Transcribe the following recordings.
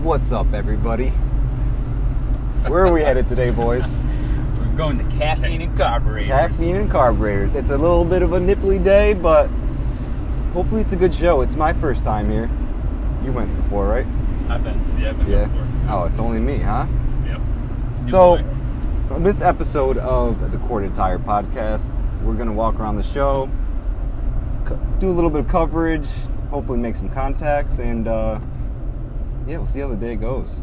What's up, everybody? Where are we headed today, boys? We're going to Caffeine and Carburetors. Caffeine and Carburetors. It's a little bit of a nipply day, but hopefully it's a good show. It's my first time here. You went before, right? I've been there before. Oh, it's only me, huh? Yep. So, on this episode of the Corded Tire Podcast, we're going to walk around the show, do a little bit of coverage, hopefully make some contacts, and we'll see how the day goes.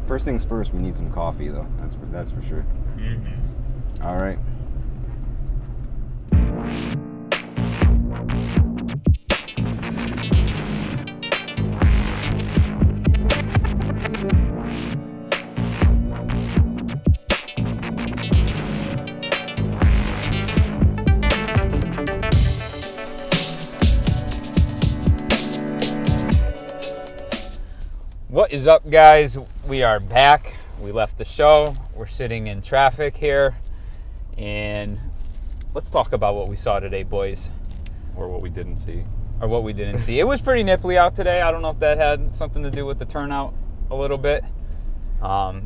First things first, we need some coffee, though. That's for sure. Mm-hmm. All right. What is up, guys? We are back. We left the show. We're sitting in traffic here. And let's talk about what we saw today, boys. Or what we didn't see. It was pretty nipply out today. I don't know if that had something to do with the turnout a little bit.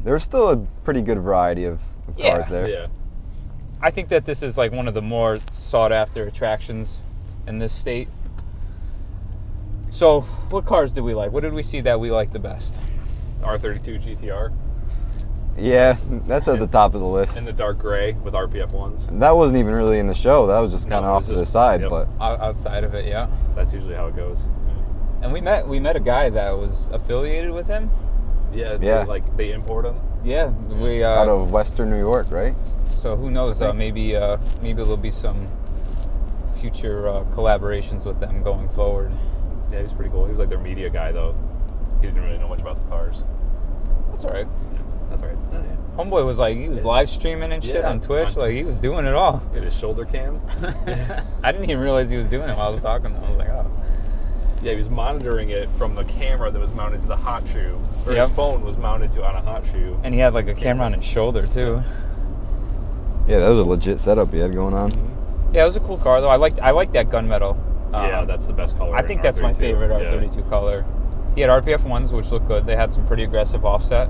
There's still a pretty good variety of cars there. Yeah. I think that this is like one of the more sought-after attractions in this state. So, what cars did we like? What did we see that we liked the best? R32 GTR. Yeah, that's at the top of the list. In the dark gray with RPF ones. That wasn't even really in the show. That was just kind of off to the side. Yep. But Outside of it, yeah. That's usually how it goes. And we met a guy that was affiliated with him. Yeah. They import them. Yeah, we out of Western New York, right? So who knows? Maybe there'll be some future collaborations with them going forward. Yeah, he was pretty cool. He was like their media guy, though. He didn't really know much about the cars. That's all right. Yeah, that's all right. Oh, yeah. Homeboy was like, he was live streaming and shit on Twitch. Like, he was doing it all. He had his shoulder cam. I didn't even realize he was doing it while I was talking to him. I was like, oh. Yeah, he was monitoring it from the camera that was mounted to the hot shoe. Or his phone was mounted on a hot shoe. And he had like a camera on his shoulder, too. Yeah, that was a legit setup he had going on. Mm-hmm. Yeah, it was a cool car, though. I liked that gunmetal. Yeah, that's the best color. I think that's my favorite R32 color. He had RPF ones, which looked good. They had some pretty aggressive offset.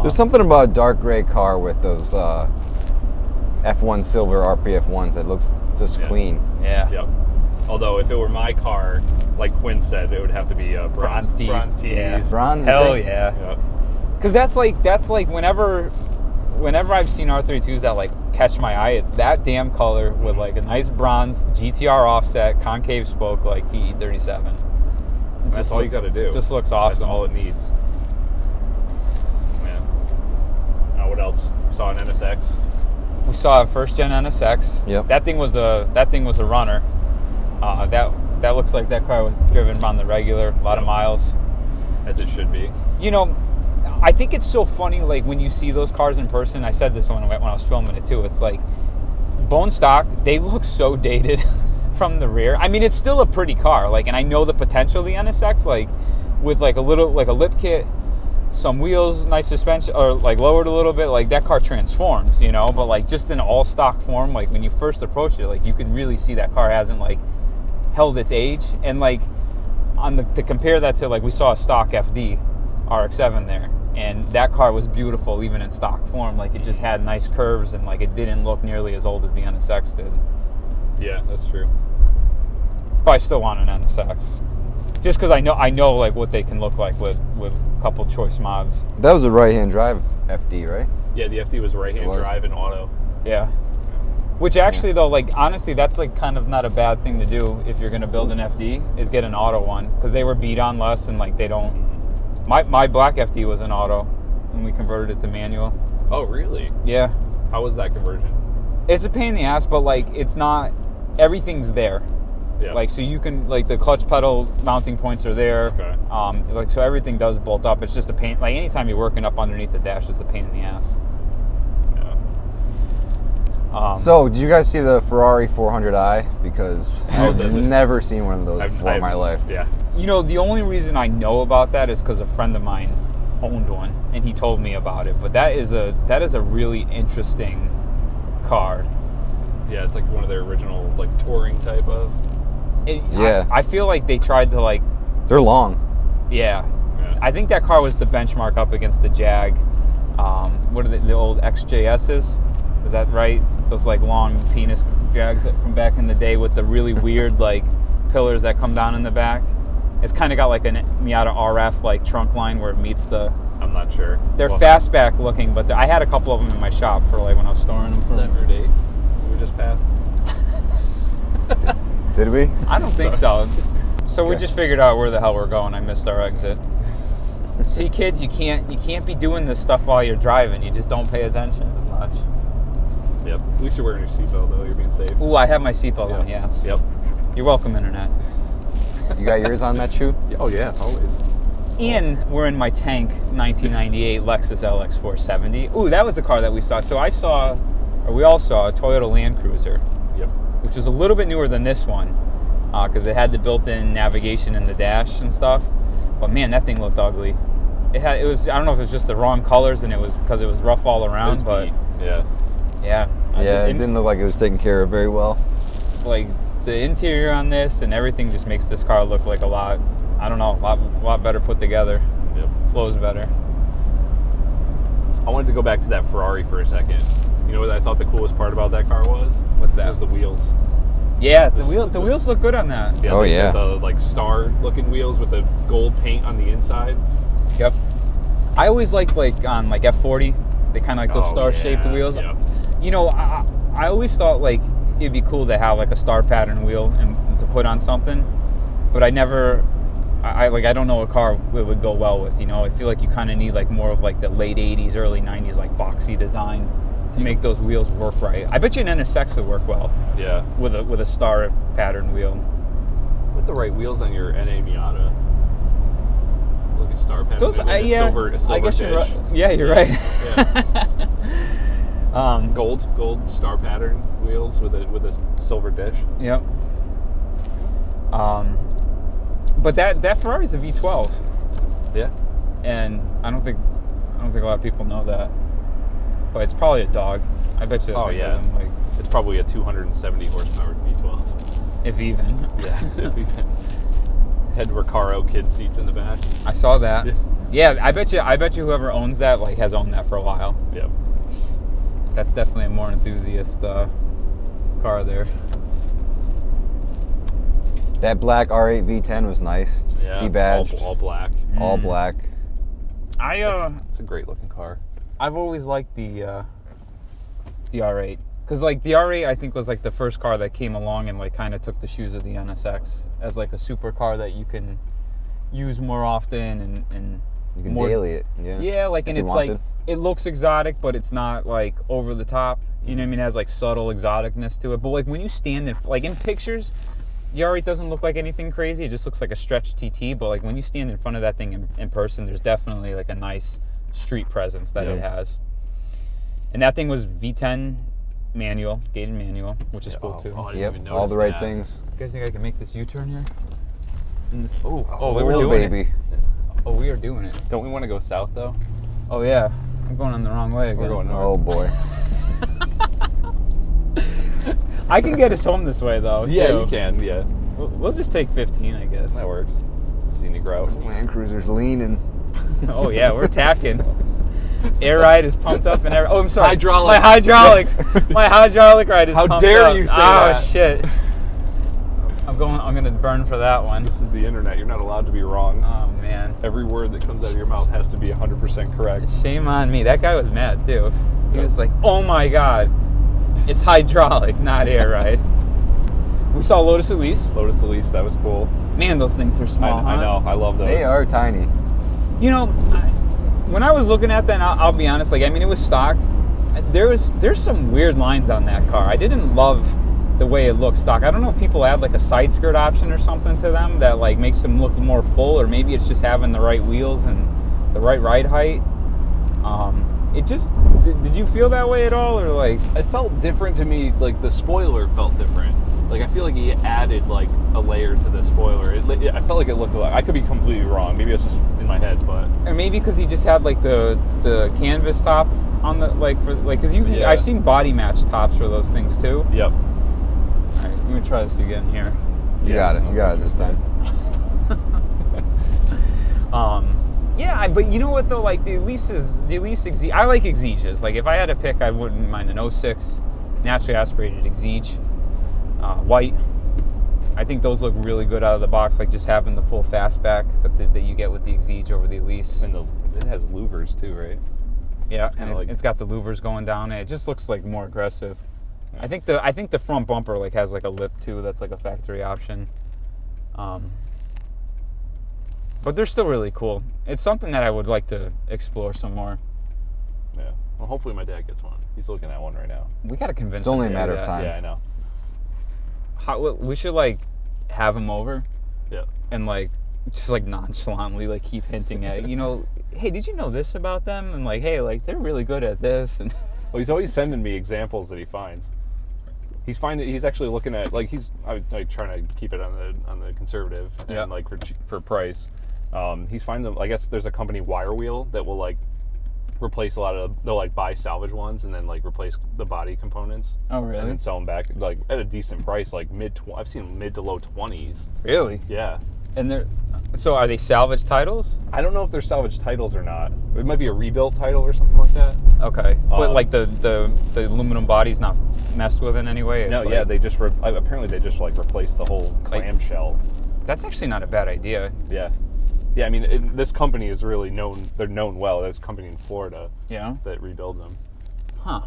There's something about a dark gray car with those F1 silver RPF ones that looks just clean. Yeah. Yep. Although if it were my car, like Quinn said, it would have to be bronze tees. Yeah. Bronze. Hell yeah. Because that's like whenever I've seen R32s that like catch my eye, it's that damn color with like a nice bronze GTR offset, concave spoke like TE37. That's all you got to do. Just looks awesome. That's all it needs. Yeah. What else? We saw an NSX. We saw a first gen NSX. Yep. That thing was a runner. That looks like that car was driven on the regular, a lot of miles. As it should be. You know, I think it's so funny, like, when you see those cars in person. I said this when I was filming it, too. It's like, bone stock, they look so dated from the rear. I mean, it's still a pretty car, like, and I know the potential of the NSX, like, with, like, a lip kit, some wheels, nice suspension, or, like, lowered a little bit, like, that car transforms, you know? But, like, just in all-stock form, like, when you first approach it, like, you can really see that car hasn't, like, held its age. And, like, to compare that to, like, we saw a stock FD RX-7 there. And that car was beautiful, even in stock form. Like, it just had nice curves, and like it didn't look nearly as old as the NSX did. Yeah, that's true. But I still want an NSX, just because I know like what they can look like with a couple choice mods. That was a right-hand drive FD, right? Yeah, the FD was right-hand drive and auto. Yeah. Which actually, though, like, honestly, that's like kind of not a bad thing to do if you're going to build an FD, is get an auto one, because they were beat on less, and like they don't. My black FD was an auto, and we converted it to manual. Oh, really? Yeah. How was that conversion? It's a pain in the ass, but, like, it's not... Everything's there. Yeah. Like, so you can... Like, the clutch pedal mounting points are there. Okay. Like, so everything does bolt up. It's just a pain... Like, anytime you're working up underneath the dash, it's a pain in the ass. Yeah. So, did you guys see the Ferrari 400i? Because I've never seen one of those before in my life. Yeah. You know, the only reason I know about that is because a friend of mine owned one, and he told me about it. But that is a really interesting car. Yeah, it's like one of their original like touring type of. Yeah. I feel like they tried to like. They're long. Yeah. I think that car was the benchmark up against the Jag. What are the old XJSs? Is that right? Those like long penis Jags from back in the day with the really weird like pillars that come down in the back. It's kind of got like a Miata RF like trunk line where it meets the. I'm not sure. They're fastback looking, but I had a couple of them in my shop for like when I was storing them. Is that Route 8 we just passed? Did we? I don't think so. So we just figured out where the hell we're going. I missed our exit. See, kids, you can't be doing this stuff while you're driving. You just don't pay attention as much. Yep. At least you're wearing your seatbelt though. You're being safe. Ooh, I have my seatbelt on. Yes. Yep. You're welcome, Internet. You got yours on that shoe? Oh yeah, always. Ian, we're in my tank 1998 Lexus LX 470. Ooh, that was the car that we saw. So we all saw a Toyota Land Cruiser. Yep. Which is a little bit newer than this one, because it had the built-in navigation in the dash and stuff. But man, that thing looked ugly. It was. I don't know if it was just the wrong colors and it was because it was rough all around. But beat. Yeah. Yeah, it didn't look like it was taken care of very well. Like the interior on this and everything just makes this car look like a lot better put together. Yep. Flows better. I wanted to go back to that Ferrari for a second. You know what I thought the coolest part about that car was? What's that? It was the wheels. Yeah, the wheels look good on that. Yeah, oh like yeah. The like star-looking wheels with the gold paint on the inside. Yep. I always liked like on like F40, they kind of like those star-shaped wheels. Yep. You know, I always thought like it'd be cool to have like a star pattern wheel and to put on something, but I don't know what car it would go well with. You know, I feel like you kind of need like more of like the late '80s, early '90s like boxy design to make those wheels work right. I bet you an NSX would work well. Yeah. With a star pattern wheel. With the right wheels on your NA Miata. Look at star pattern. Those, a silver I guess dish. you're right. Yeah, you're right. Yeah. Gold star pattern wheels with a silver dish. Yep. But that Ferrari's a V12. Yeah. And I don't think a lot of people know that. But it's probably a dog. I bet you that thing doesn't like. It's probably a 270 horsepower V12. If even. Yeah. If even. Head Recaro kid seats in the back. I saw that. Yeah, I bet you whoever owns that like has owned that for a while. Yep. That's definitely a more enthusiast car there. That black R8 V10 was nice. Yeah. Debadged. All black. All black. It's a great looking car. I've always liked the R8 because like the R8 I think was like the first car that came along and like kind of took the shoes of the NSX as like a supercar that you can use more often and You can more, daily it. Yeah, like, and it's like it looks exotic, but it's not like over the top. You know what I mean? It has like subtle exoticness to it. But like when you stand in like in pictures, the R8 doesn't look like anything crazy. It just looks like a stretched TT. But like when you stand in front of that thing in person, there's definitely like a nice street presence that it has. And that thing was V10 manual, gated manual, which is cool too. Yep, all the right things. You guys think I can make this U-turn here? This, we were Oh, doing baby. it. Oh, we are doing it. Don't we want to go south though? Oh yeah, I'm going on the wrong way again. We're going north. Oh boy. I can get us home this way though. Yeah, too. you can. Yeah, We'll just take 15, I guess. that works. Scenic route. This Land Cruiser's leaning. Oh yeah, we're tacking. Air ride is pumped up and everything. Oh, I'm sorry. Hydraulic. My hydraulics. My hydraulic ride is How pumped dare up. you say Oh that. shit. I'm gonna burn for that one. This is the internet. You're not allowed to be wrong. Oh man. Every word that comes out of your mouth has to be 100% correct. Shame on me. That guy was mad too. He was like, "Oh my god, it's hydraulic, not air ride." We saw Lotus Elise. Lotus Elise, that was cool. Man, those things are small. I know. I love those. They are tiny. You know, when I was looking at that, and I'll be honest, like, I mean, it was stock. There's some weird lines on that car. I didn't love the way it looked stock. I don't know if people add like a side skirt option or something to them that like makes them look more full, or maybe it's just having the right wheels and the right ride height. It just, did you feel that way at all, or like? It felt different to me. Like the spoiler felt different. Like I feel like he added like a layer to the spoiler. I felt like it looked like, I could be completely wrong. Maybe it's just in my head, but. Or maybe because he just had like the canvas top on the because you can, Yeah. I've seen body match tops for those things too. Yep. All right, let me try this again here. You got it. You got it this time. but you know what though? Like the Elise I like Exiges. Like if I had to pick, I wouldn't mind an 06 naturally aspirated Exige, white. I think those look really good out of the box. Like just having the full fastback that you get with the Exige over the Elise. And it has louvers too, right? Yeah, and it's got the louvers going down. It just looks like more aggressive. Yeah. I think the front bumper like has like a lip too. That's like a factory option. But they're still really cool. It's something that I would like to explore some more. Yeah. Well, hopefully my dad gets one. He's looking at one right now. We got to convince It's him only a to matter do of that. time. Yeah, I know. We should like have him over. Yeah. And like just like nonchalantly like keep hinting at, hey, did you know this about them? And like, hey, like they're really good at this. And Well, he's always sending me examples that he finds. He's actually looking at like I trying to keep it on the conservative and like for price. He's finding, I guess there's a company, Wire Wheel, that will like replace they'll like buy salvage ones and then like replace the body components. Oh, really? And then sell them back like at a decent price, like I've seen them mid to low 20s. Really? Yeah. And so are they salvage titles? I don't know if they're salvage titles or not. It might be a rebuilt title or something like that. Okay. But like the aluminum body's not messed with in any way? No, yeah, they just apparently they just like replaced the whole clamshell. That's actually not a bad idea. Yeah. Yeah, I mean, this company is really known. They're known well. There's a company in Florida that rebuilds them. Huh.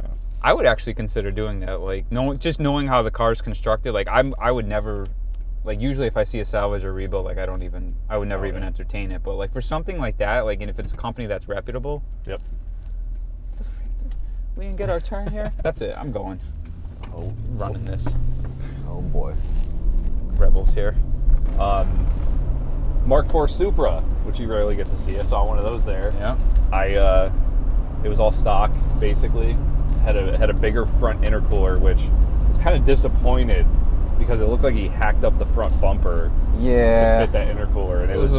Yeah. I would actually consider doing that. Like, just knowing how the car's constructed. Like, I would never, like, usually if I see a salvage or rebuild, like, I would never even entertain it. But, like, for something like that, like, and if it's a company that's reputable. Yep. We can get our turn here? That's it. I'm going. Oh, running this. Oh boy. Rebels here. Mark IV Supra, which you rarely get to see. I saw one of those there. Yeah. It was all stock basically. Had a bigger front intercooler, which was kind of disappointed because it looked like he hacked up the front bumper to fit that intercooler, and it was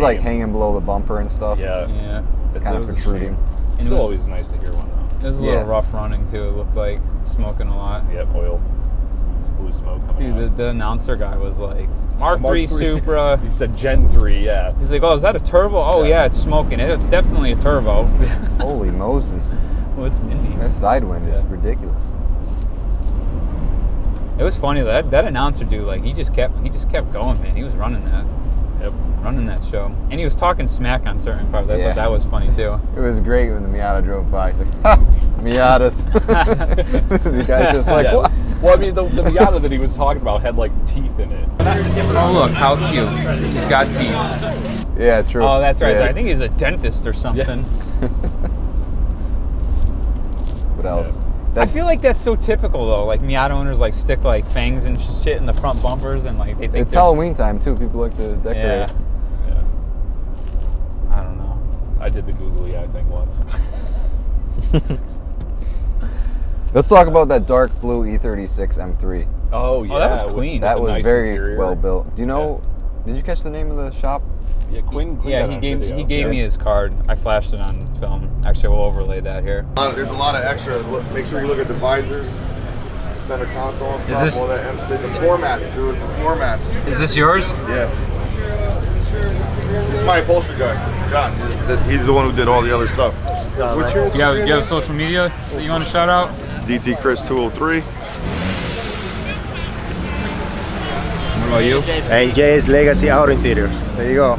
like hanging below the bumper and stuff. Yeah. Yeah. Kind of protruding. It's still always nice to hear one though. It was a little rough running too. It looked like smoking a lot. Yep, oil. It's blue smoke coming out. Dude, the announcer guy was like, Mark III Supra. He said Gen 3, yeah. He's like, oh, is that a turbo? Oh, yeah, it's smoking. It's definitely a turbo. Holy Moses. Well, it's windy. That side wind is ridiculous. It was funny, that announcer dude, like, he just kept going, man. He was running that. Yep. Running that show. And he was talking smack on certain cars. I thought that was funny, too. It was great when the Miata drove by. He's like, ha! Miatas. The guy's just like, what? Well, I mean, the Miata that he was talking about had, like, teeth in it. Oh, look, how cute. He's got teeth. Yeah, true. Oh, that's right. Yeah. I think he's a dentist or something. What else? I feel like that's so typical, though. Like, Miata owners, like, stick, like, fangs and shit in the front bumpers, and, like, they think it's Halloween time, too. People like to decorate. Yeah. I don't know. I did the googly eye thing once. Let's talk about that dark blue E36 M3. Oh, yeah. Oh, that was clean. That the was nice very interior. well built. Do you know, did you catch the name of the shop? Yeah, Quinn Yeah, got he on gave video. he gave me his card. I flashed it on film. Actually, we'll overlay that here. There's a lot of extra. Make sure you look at the visors, center console and stuff. this- All that the formats, dude. The formats. Is this yours? Yeah. This is my upholstery guy, John. He's the one who did all the other stuff. What's yours? You have social media that you want to shout out? DT Chris 203. What about you? And Jay's Legacy Auto Interiors. There you go.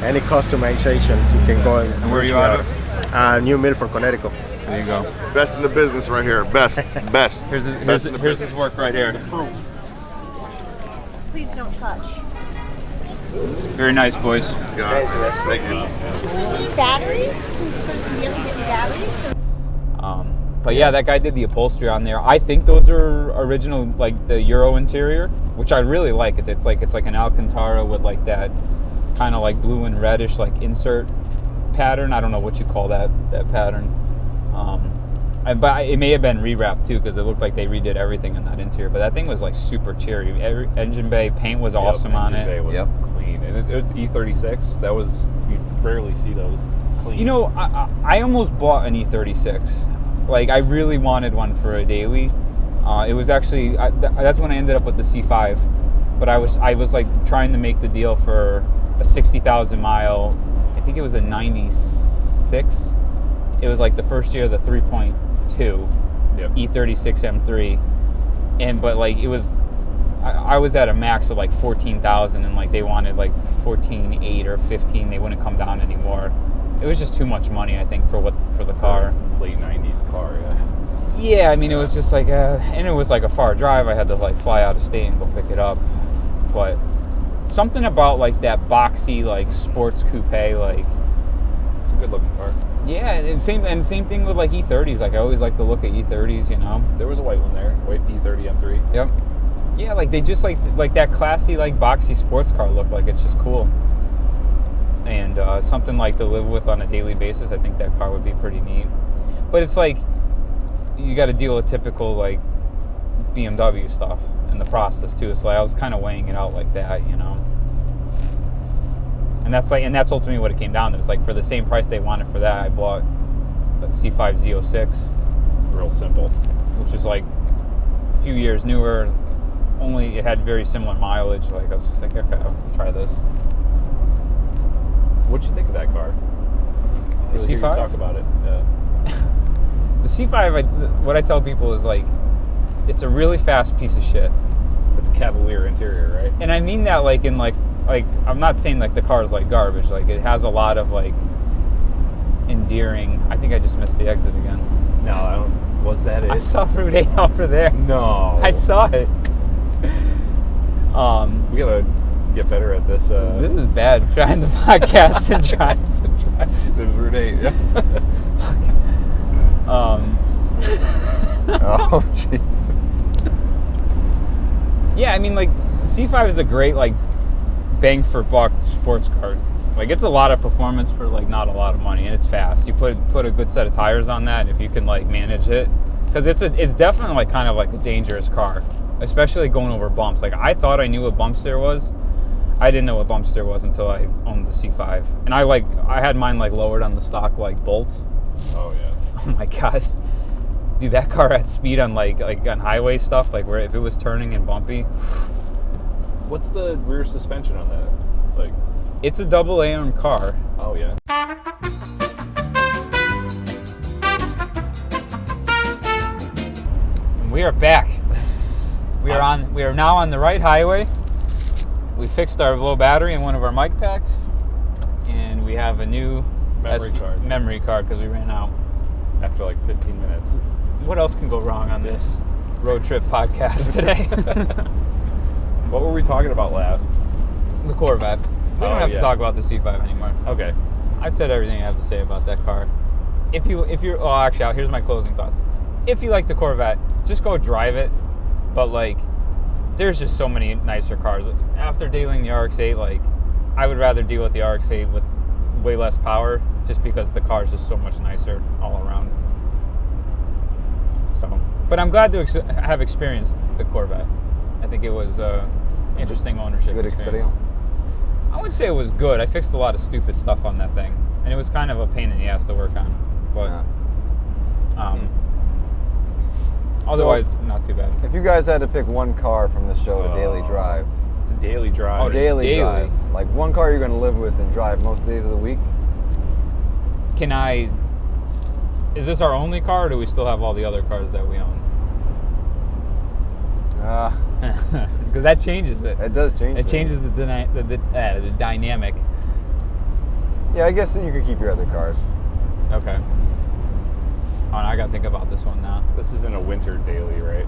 Any customization, you can go and where are you out of? New Milford, Connecticut. There you go. Best in the business right here. Best. Best. Here's his work right here. Please don't touch. Very nice, boys. Thank you. Do we need batteries? Can you just go to CVS and get me batteries? But yeah, that guy did the upholstery on there. I think those are original, like the Euro interior, which I really like. It's like an Alcantara with like that kind of like blue and reddish like insert pattern. I don't know what you call that pattern. But it may have been rewrapped too, because it looked like they redid everything in that interior. But that thing was like super cheery. Engine bay paint was awesome on Engine it. bay was clean. And it was E36. That was, you rarely see those clean. You know, I almost bought an E36. Like, I really wanted one for a daily. It was actually, that's when I ended up with the C5. But I was like trying to make the deal for a 63 50,000 mile. I think it was a 96. It was like the first year of the 3.2 E36 M3, but like it was. I was at a max of like 14,000, and like they wanted like 14.8 or 15. They wouldn't come down anymore. It was just too much money, I think, for the car. Late 90s car, yeah. Yeah, I mean, it was just like, and it was like a far drive. I had to like fly out of state and go pick it up. But something about like that boxy like sports coupe, like It's a good looking car. yeah, and same thing with like E30s. Like I always like to look at E30s, you know. There was a white one there, white E30 M3. Yep. Yeah, like they just like that classy like boxy sports car look. Like it's just cool. And something like to live with on a daily basis. I think that car would be pretty neat. But it's like you got to deal with typical like BMW stuff in the process too. So like, I was kind of weighing it out like that, you know. And that's ultimately what it came down to. It's like for the same price they wanted for that, I bought a C5 Z06. Real simple. Which is like a few years newer. Only it had very similar mileage. Like I was just like, okay, I'll try this. What'd you think of that car? The Really hear you C5? talk about it. Yeah. The C5, what I tell people is like, it's a really fast piece of shit. It's a Cavalier interior, right? And I mean that like in like I'm not saying like the car is like garbage. Like it has a lot of like endearing. I think I just missed the exit again. No, I don't. Was that it? I saw Route 8 over there. No. I saw it. We gotta get better at this. This is bad. Trying the podcast and trying. The Route 8. Yeah. Oh, jeez. Yeah, I mean, like, C5 is a great, like, bang for buck sports car. Like, it's a lot of performance for, like, not a lot of money, and it's fast. You put a good set of tires on that, if you can, like, manage it. Because it's definitely, like, kind of, like, a dangerous car, especially going over bumps. Like, I thought I knew what bump steer was. I didn't know what bump steer was until I owned the C5. And I had mine, like, lowered on the stock, like, bolts. Oh yeah. Oh, my God. Dude, that car at speed on like on highway stuff, like where if it was turning and bumpy. What's the rear suspension on that? Like, It's a double AM car. oh yeah. We are back. We are now on the right highway. We fixed our low battery in one of our mic packs, and we have a new memory card because we ran out. After like 15 minutes. What else can go wrong on this road trip podcast today? What were we talking about last? The Corvette. We don't have to yeah. talk about the C5 anymore. Okay. I've said everything I have to say about that car. Actually, here's my closing thoughts. If you like the Corvette, just go drive it. But like, there's just so many nicer cars. After dealing the RX-8, like, I would rather deal with the RX-8 with way less power, just because the car is just so much nicer all around. So, but I'm glad to have experienced the Corvette. I think it was interesting ownership. Good experience. I wouldn't say it was good. I fixed a lot of stupid stuff on that thing, and it was kind of a pain in the ass to work on. But otherwise, not too bad. If you guys had to pick one car from the show to daily drive, It's a daily drive. Oh, daily drive, like one car you're going to live with and drive most days of the week. Is this our only car, or do we still have all the other cars that we own? Because that changes it. It does change. It changes the dynamic. Yeah, I guess you could keep your other cars. Okay. Oh, I got to think about this one now. This isn't a winter daily, right?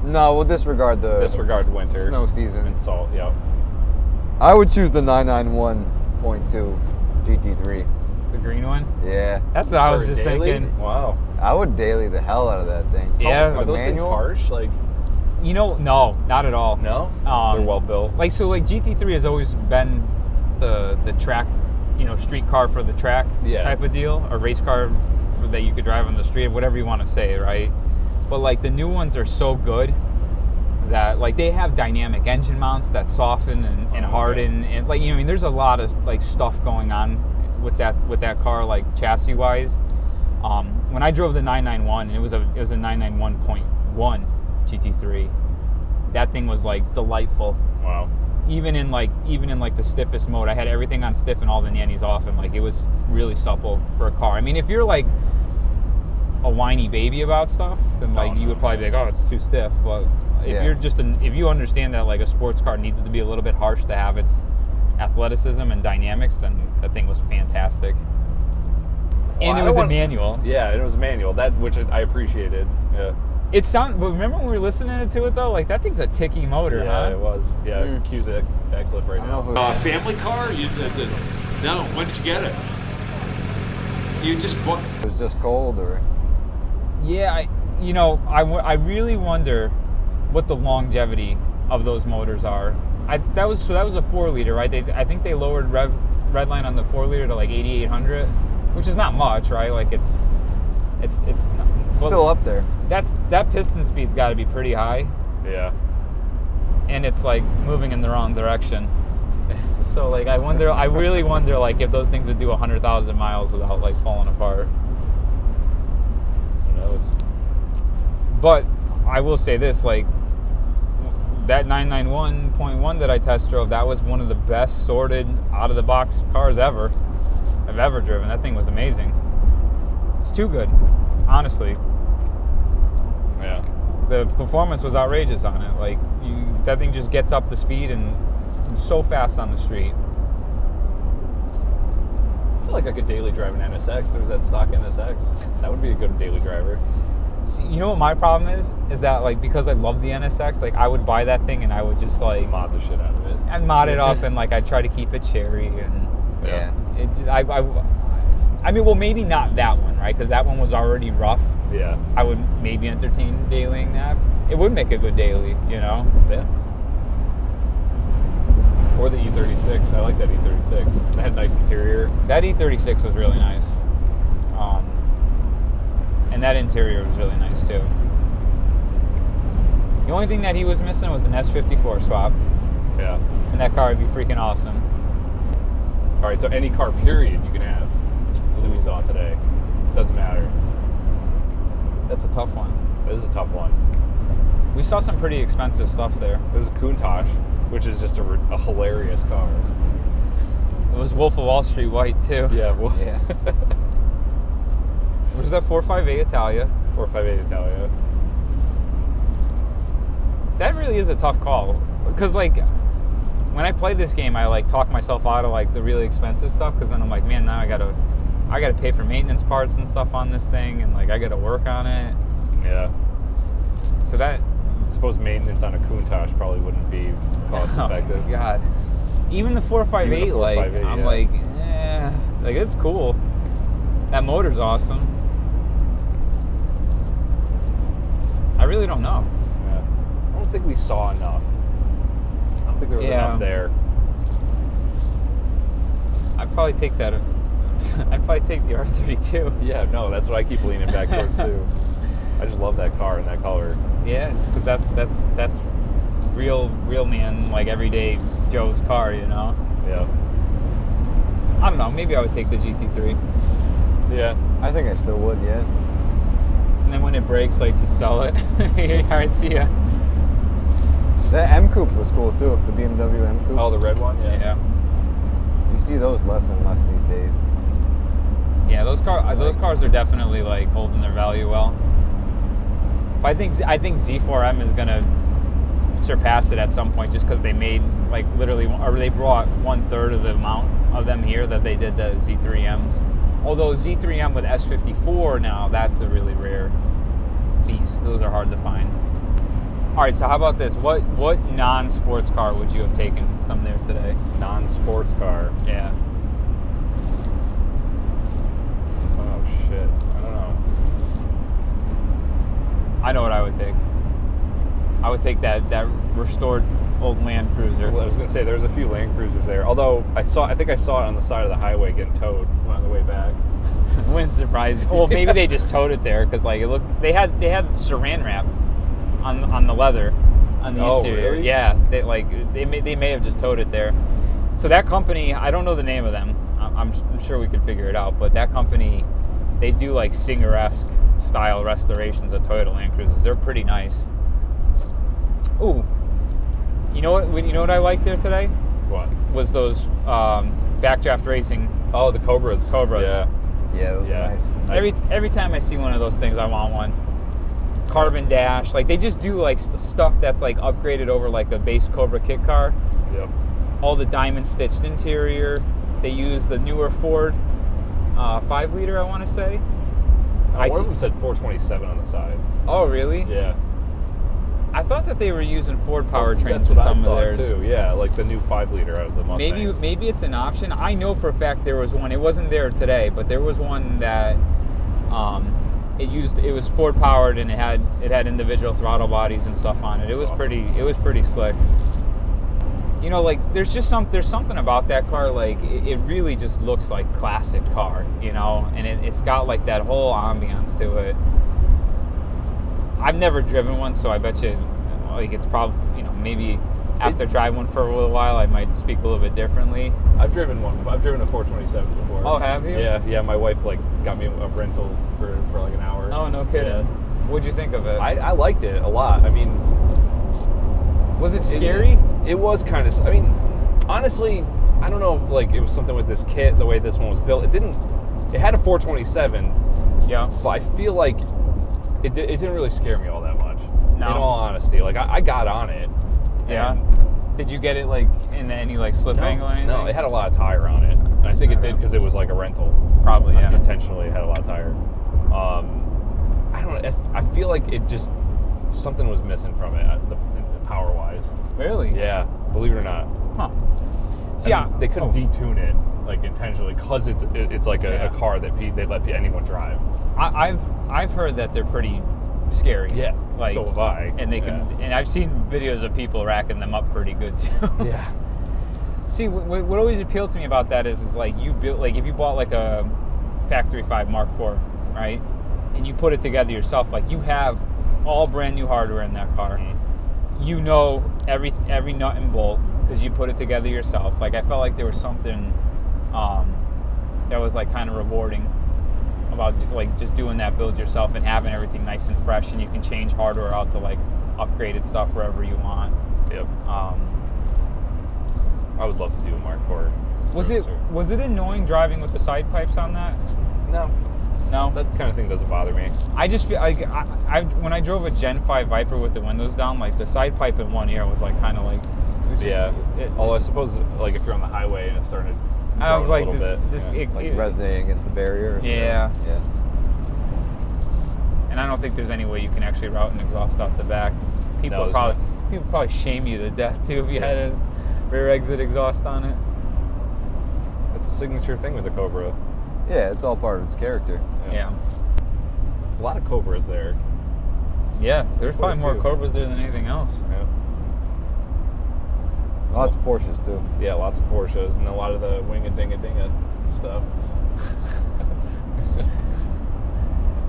No, we'll disregard winter. Snow season. And salt, yep. I would choose the 991.2 GT3. The green one? Yeah. That's what I was For just daily? thinking. Wow. I the daily the hell out of that thing. Yeah. Are those things manual? harsh? Like, You know, no, not at all. no? They're well built. Like GT3 has always been the track, street car for the track type of deal, or race car that you could drive on the street, whatever you want to say, right? But like the new ones are so good that like they have dynamic engine mounts that soften and harden, and like there's a lot of like stuff going on with that car, like chassis wise. When I drove the 991, and it was a 991.1 GT3. That thing was like delightful. Wow. even in like the stiffest mode, I had everything on stiff and all the nannies off, and like it was really supple for a car. I mean, if you're like a whiny baby about stuff, then like you would probably be like, oh, it's too stiff. But if you're just if you understand that like a sports car needs to be a little bit harsh to have its athleticism and dynamics, then that thing was fantastic. And it was a manual. Yeah, it was a manual. That which I appreciated. Yeah. It sound. But remember when we were listening to it though? Like that thing's a ticky motor, Yeah, huh? it was. Yeah, cue that clip right now. Family car? No. When did you get it? You just bought. It was just cold, or Yeah, I really wonder what the longevity of those motors are. That was a 4-liter, right? I think they lowered redline on the 4-liter to like 8,800, which is not much, right? Like it's still up there. That piston speed's got to be pretty high, Yeah. and it's like moving in the wrong direction. So like I really wonder like if those things would do 100,000 miles without like falling apart. Who knows? But I will say this, like that 991.1 that I test drove, that was one of the best sorted out of the box cars I've ever driven. That thing was amazing. It's too good, honestly. Yeah. The performance was outrageous on it. Like that thing just gets up to speed and so fast on the street. I feel like I could daily drive an NSX. There's that stock NSX. That would be a good daily driver. See, you know what my problem is? Is that like because I love the NSX, like I would buy that thing and I would just like Mod the shit out of it. I'd mod it up and like I try to keep it cherry and I mean, well, maybe not that one, right? Because that one was already rough. Yeah. I would maybe entertain dailying that. It would make a good daily, you know? Yeah. Or the E36. I like that E36. It had nice interior. That E36 was really nice. And that interior was really nice too. The only thing that he was missing was an S54 swap. Yeah. And that car would be freaking awesome. All right, so any car, period, you can have. That we saw today. Doesn't matter. That's a tough one. This is a tough one. We saw some pretty expensive stuff there. It was a Countach, which is just a hilarious car. It was Wolf of Wall Street white too. Yeah. Well, Yeah. Was that 458 Italia? 458 Italia. That really is a tough call. Because like, when I played this game, I like talked myself out of like the really expensive stuff. Because then I'm like, man, now I gotta pay for maintenance parts and stuff on this thing, and like I gotta work on it. Yeah. So that. I suppose maintenance on a Countach probably wouldn't be cost effective. Oh, God. Even the 458, Even the 458, I'm yeah. like it's cool. That motor's awesome. I really don't know. Yeah. I don't think we saw enough. I don't think there was enough there. I'd probably take that. I'd probably take the R32. Yeah, no, that's what I keep leaning back towards too. I just love that car and that color. Yeah, just because that's real man, like everyday Joe's car, you know. Yeah. I don't know. Maybe I would take the GT3, Yeah. I think I still would, yeah. and then when it breaks, like just sell it. All right, see ya. The M Coupe was cool too. The BMW M Coupe. Oh, the red one? Yeah. Yeah. You see those less and less these days. Yeah, those cars are definitely like holding their value well. But I think Z4M is gonna surpass it at some point, just because they made like literally, or they brought 1/3 of the amount of them here that they did the Z3Ms. Although Z3M with S54 now, that's a really rare beast. Those are hard to find. All right, so how about this? What non-sports car would you have taken from there today? Non-sports car. Yeah. Oh, shit. I don't know. I know what I would take. I would take that restored old Land Cruiser. Well, I was going to say, there's a few Land Cruisers there. Although, I think I saw it on the side of the highway getting towed on the way back. Wouldn't surprise you. Well, maybe they just towed it there because like it looked. They had saran wrap on the leather on the interior. Really? Yeah, they may have just towed it there. So that company, I don't know the name of them. I'm sure we could figure it out. But that company, they do like Singer-esque style restorations of Toyota Land Cruisers. They're pretty nice. Ooh, You know what? You know what I liked there today What? was those backdraft racing. Oh, the Cobras. Cobras. Yeah, those Yeah. are nice. Every time I see one of those things, I want one. Carbon dash, like they just do like stuff that's like upgraded over like a base Cobra kit car. Yep. All the diamond stitched interior. They use the newer Ford 5 liter, I want to say. One of them said 427 on the side. Oh, really? Yeah. I thought that they were using Ford powertrains That's in what I some of thought theirs. too. Yeah, like the new 5 liter out of the Mustangs. Maybe it's an option. I know for a fact there was one. It wasn't there today, but there was one that it was Ford powered and it had individual throttle bodies and stuff on it. That's awesome. It was pretty slick. You know, like there's something about that car, like it really just looks like classic car, you know, and it's got like that whole ambiance to it. I've never driven one, so I bet you, like it's probably, you know, maybe after driving one for a little while, I might speak a little bit differently. I've driven one. I've driven a 427 before. Oh, have you? Yeah. My wife like got me a rental for like an hour. Oh, no kidding. Yeah. What'd you think of it? I liked it a lot. I mean, Was it scary? It was kind of. I mean, honestly, I don't know if like it was something with this kit, the way this one was built. It didn't. It had a 427. Yeah. But I feel like it didn't really scare me all that much. No. In all honesty, like I got on it. Yeah. Did you get it like in any like slip angle or anything? No, it had a lot of tire on it. And I think it did because it was like a rental. Probably, yeah. Intentionally, it had a lot of tire. I don't know. I feel like it just something was missing from it, power wise. Really? Yeah, believe it or not. Huh. I See, mean, they couldn't detune it like intentionally because it's like a car that they let anyone drive. I've heard that they're pretty scary. Yeah, Like, so have I. And they can, and I've seen videos of people racking them up pretty good too. Yeah. See, what always appealed to me about that is like you built, like if you bought like a Factory 5 Mark IV, right, and you put it together yourself, like you have all brand new hardware in that car. Mm-hmm. You know every nut and bolt because you put it together yourself. Like I felt like there was something that was like kind of rewarding about like just doing that build yourself and having everything nice and fresh, and you can change hardware out to like upgraded stuff wherever you want. Yep. I would love to do a Mark IV. Was it annoying driving with the side pipes on that? No. No. That kind of thing doesn't bother me. I just feel like I when I drove a Gen 5 Viper with the windows down, like the side pipe in one ear was like kind of like. It was just, Although I suppose like if you're on the highway and it's starting to. I was like, Like resonating against the barrier. Or Yeah. something. Yeah. And I don't think there's any way you can actually route an exhaust out the back. People No, probably shame you to death too if you had a rear exit exhaust on it. It's a signature thing with the Cobra. Yeah, it's all part of its character. Yeah. A lot of Cobras there. Yeah, there's Quite a probably more few. Cobras there than anything else. Yeah. Lots of Porsches too. Yeah, lots of Porsches and a lot of the wing-a-ding-a-dinga stuff.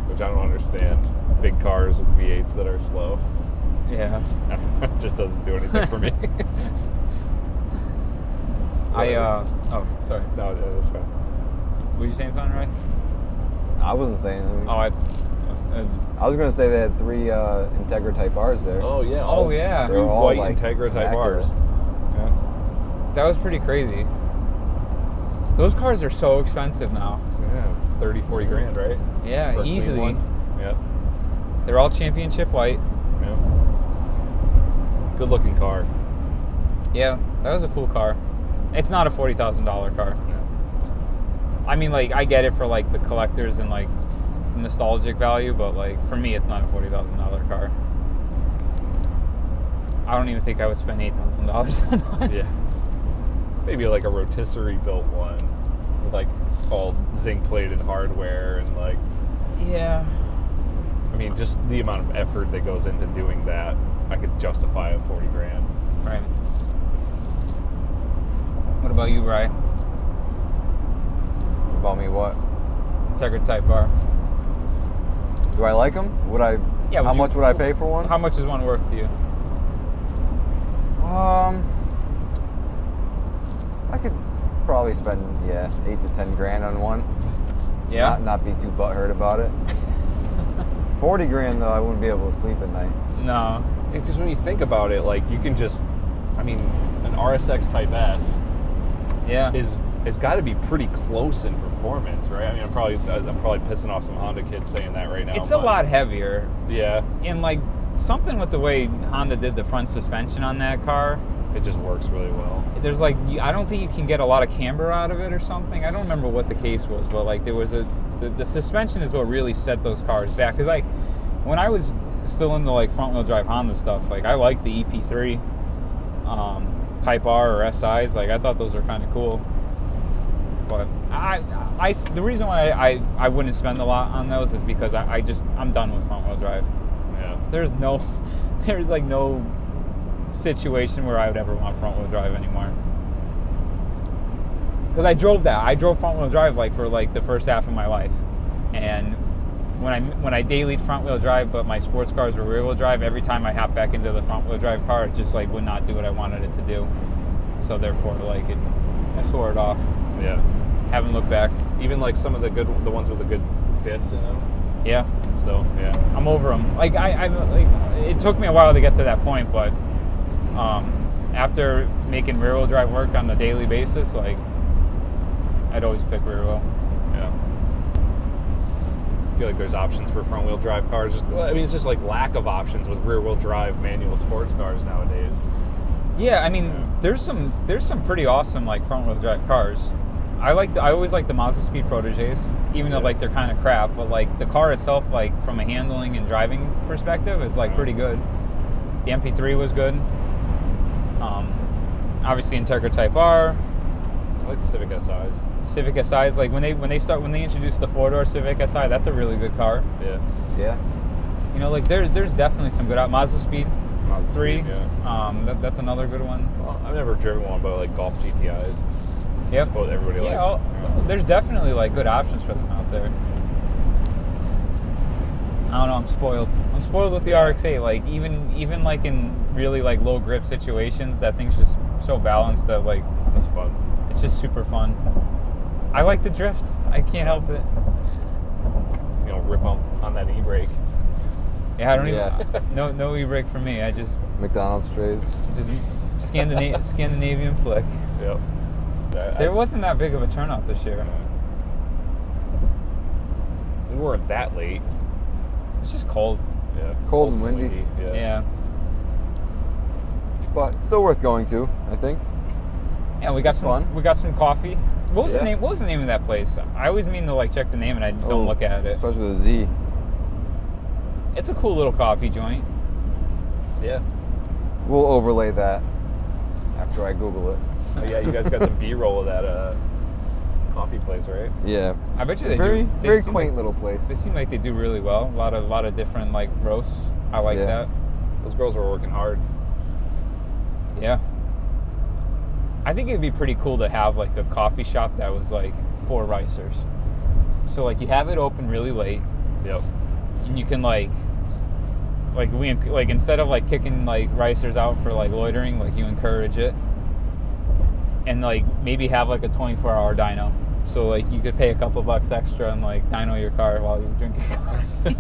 Which I don't understand. Big cars with V8s that are slow. Yeah. It just doesn't do anything for me. Oh, sorry. No, that's fine. Were you saying something, right? I wasn't saying anything. Oh, I was going to say they had 3 Integra Type R's there. Oh, yeah. Oh, yeah. They were all white like Integra Type immaculate. Rs. Yeah. that was pretty crazy. Those cars are so expensive now. Yeah, 30, 40 grand, right? Yeah, For a clean easily. one. Yep. They're all championship white. Yep. Good looking car. Yeah, that was a cool car. It's not a $40,000 car. Yeah. I mean, like, I get it for, like, the collectors and, like, nostalgic value, but, like, for me, it's not a $40,000 car. I don't even think I would spend $8,000 on one. Yeah. Maybe like a rotisserie built one with like all zinc plated hardware and like. Yeah. I mean, just the amount of effort that goes into doing that, I could justify a 40 grand. Right. What about you, Rye? About me, what? Integra Type R. Do I like them? Would I? Yeah, How much would I pay for one? How much is one worth to you? I could probably spend 8 to 10 grand on one. Yeah. Not be too butthurt about it. 40 grand though, I wouldn't be able to sleep at night. No. Because when you think about it, like you can just, I mean, an RSX Type S Yeah. it's got to be pretty close in performance, right? I mean, I'm probably pissing off some Honda kids saying that right now. It's a lot heavier. Yeah. And like something with the way Honda did the front suspension on that car, It just works really well. there's like, I don't think you can get a lot of camber out of it or something. I don't remember what the case was, but like there was the suspension is what really set those cars back. Because like when I was still into like front wheel drive Honda stuff, like I liked the EP3 Type R or SIs. Like I thought those were kind of cool. But the reason why I wouldn't spend a lot on those is because I'm done with front wheel drive. Yeah. There's like no situation where I would ever want front wheel drive anymore. Because I drove front wheel drive like for like the first half of my life, and when I dailied front wheel drive, but my sports cars were rear wheel drive, every time I hopped back into the front wheel drive car, it just like would not do what I wanted it to do. So therefore, like I swore it off. Yeah. Haven't looked back. Even like some of the ones with the good diffs in them. Yeah. So yeah. I'm over them. Like it took me a while to get to that point, but after making rear wheel drive work on a daily basis, like I'd always pick rear wheel. Yeah. I feel like there's options for front wheel drive cars. It's just like lack of options with rear wheel drive manual sports cars nowadays. Yeah, I mean, there's some pretty awesome like front wheel drive cars. I always like the Mazda Speed Proteges, even though like they're kind of crap. But like the car itself, like from a handling and driving perspective, is like pretty good. The MP3 was good. Obviously Integra Type R. I like the Civic SIs. Civic SIs, like when they introduced the 4-door Civic SI, that's a really good car. Yeah. Yeah. You know, like there's definitely some good Mazda Speed Mazda 3. Speed, yeah. That's another good one. Well, I've never driven one, but like Golf GTIs. Yep. That's what everybody likes. There's definitely like good options for them out there. I don't know. I'm spoiled. I'm spoiled with the RX-8. Like even like in really like low grip situations, that thing's just so balanced that like That's fun. it's just super fun. I like the drift. I can't help it. You know, rip on that e-brake. Yeah, I don't even. No e-brake for me. I just McDonald's trade. Scandinavian flick. Yep. There wasn't that big of a turnout this year. We weren't that late. It's just cold. Yeah. Cold and windy. Yeah. But still worth going to, I think. Yeah, we got It's some. fun. We got some coffee. What was the Yeah. name? What was the name of that place? I always mean to like check the name and I don't look at it. Starts with a Z. It's a cool little coffee joint. Yeah. We'll overlay that after I Google it. Oh, yeah, you guys got some B-roll of that coffee place, right? Yeah. I bet you they Very do. They very seem quaint like, little place. They seem like they do really well. A lot of different like roasts. I like Yeah. that. Those girls were working hard. Yeah. I think it'd be pretty cool to have like a coffee shop that was like for ricers. So like you have it open really late. Yep. And you can like instead of like kicking like ricers out for like loitering, like you encourage it, and like maybe have like a 24-hour dyno, so like you could pay a couple bucks extra and like dyno your car while you're drinking coffee.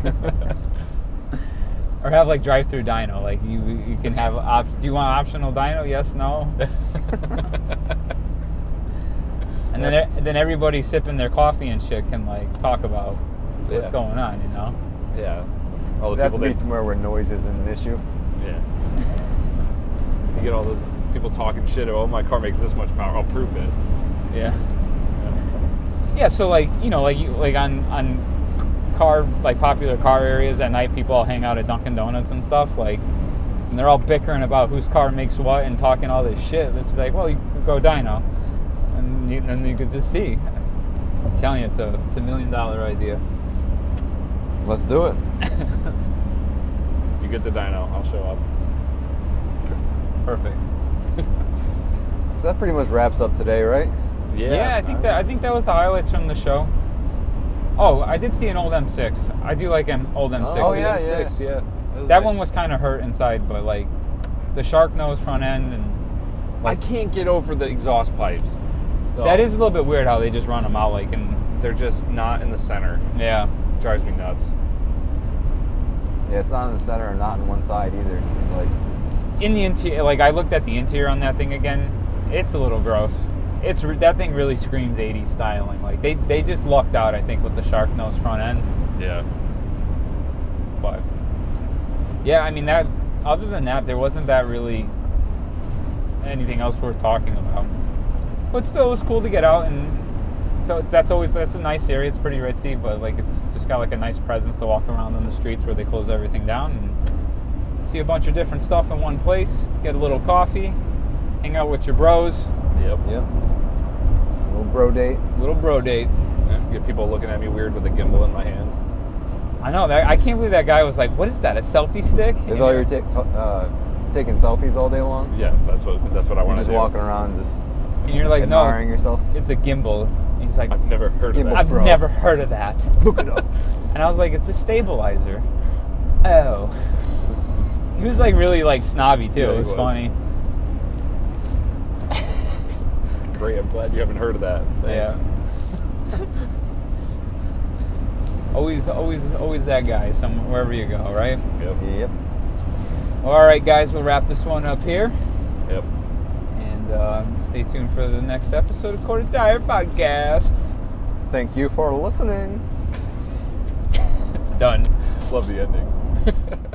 Or have like drive-through dyno, like you can have do you want optional dyno? Yes, no. And then everybody sipping their coffee and shit can like talk about what's going on, you know. Yeah. All the It'd have people to be somewhere where noise isn't an issue. Yeah. You get all those people talking shit. Oh, my car makes this much power. I'll prove it. Yeah. Yeah. So like like on car like popular car areas at night, people all hang out at Dunkin' Donuts and stuff like, and they're all bickering about whose car makes what and talking all this shit. It's like, well, you can go dyno, and then you could just see. I'm telling you, it's a $1 million idea. Let's do it. You get the dyno. I'll show up. Perfect. So that pretty much wraps up today, right? Yeah, I think that was the highlights from the show. Oh, I did see an old M6. I do like old M6s. Oh, yeah. Six, yeah. That one was kind of hurt inside, but like the shark nose front end and I can't get over the exhaust pipes. that is a little bit weird how they just run them out like and They're just not in the center. yeah. Drives me nuts. Yeah, it's not in the center and not in one side either. It's like in the interior, like I looked at the interior on that thing again. It's a little gross. That thing really screams 80s styling. Like they just lucked out, I think, with the shark nose front end. Yeah. But yeah, I mean that. Other than that, there wasn't that really anything else worth talking about. But still, it was cool to get out, and so that's a nice area. It's pretty ritzy, but like it's just got like a nice presence to walk around on the streets where they close everything down and see a bunch of different stuff in one place. Get a little coffee, hang out with your bros. Yep. Little bro date. Yeah, get people looking at me weird with a gimbal in my hand. I know that. I can't believe that guy was like, "What is that? A selfie stick?" Is all you're taking selfies all day long? Yeah, that's what I You're want to just do. walking around, just And you're like, admiring "No, yourself. it's a gimbal." He's like, I've never heard of gimbal. that. "I've bro. never heard of that." Look it up. And I was like, "It's a stabilizer." Oh. He was like really like snobby too. Yeah, It he was was. funny. Great, I'm glad you haven't heard of that. Thanks. Yeah. always that guy. Wherever you go, right? Yep. All right, guys, we'll wrap this one up here, Yep. and stay tuned for the next episode of Quarter Tire Podcast. Thank you for listening. Done. Love the ending.